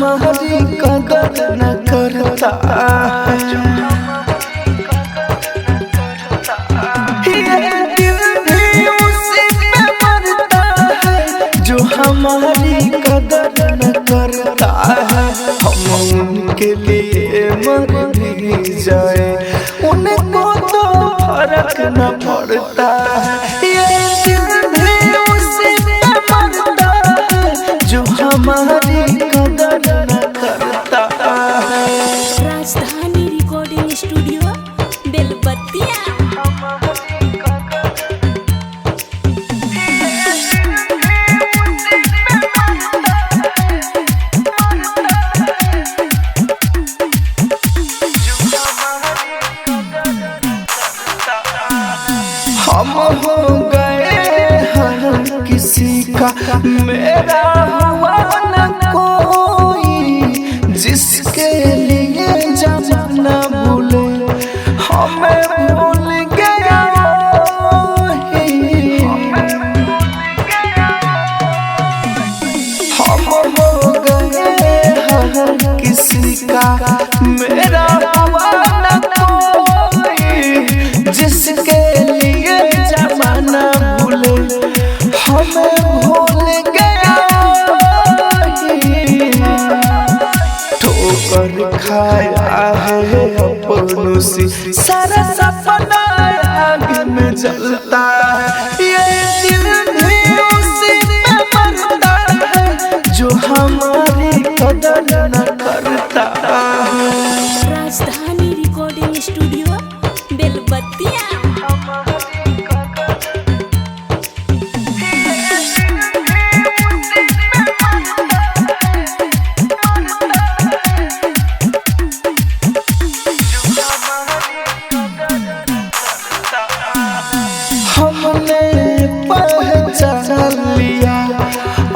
हमारी कदर न करता ये दिल भी उसी पे मरता है जो हमारी कदर न करता है। हम उनके लिए मर भी जाए उनको तो फर्क न पड़ता है। ये दिल भी उसी पे मरता है जो हमारी कदर न करता है। राजधानी रिकॉर्डिंग स्टूडियो बेलबत्तिया। हम हो गए हर किसी का मेरा हुआ न कोई जिसके लिए जाना भूले हमें भूल गया हम हो गए हर किसी का मेरा हुआ न कोई जिसके लिए जमाना भूले हमें भूल गया ठोकर खाया है अपनों से सारा सपना आग में जलता है। ये दिल भी उसी पे मरता है जो हमारी कदर न करता है। राजधानी रिकॉर्डिंग स्टूडियो बेलबत्तिया। हमने पहचान लिया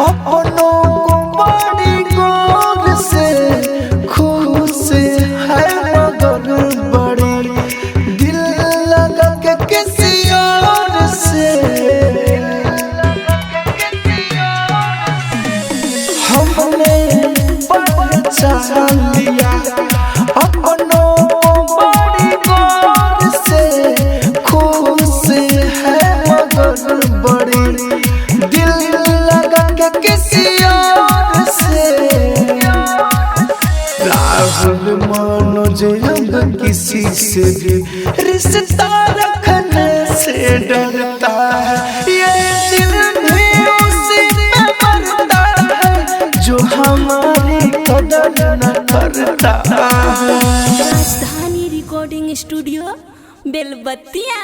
अपनों को बड़ी गौर से खुश है मगर बड़ी दिल लगा के किसी और से हमने पहचान लिया अपनों को बड़ी गौर से खुश है मगर बड़ी दिल लगा के किसी और से राहुल मनोज अब किसी से भी रिश्ता रखने से डरता है। ये दिल भी उसी पे मरता है जो हमारी कदर न करता है। राजधानी रिकॉर्डिंग स्टूडियो बेलबत्तिया।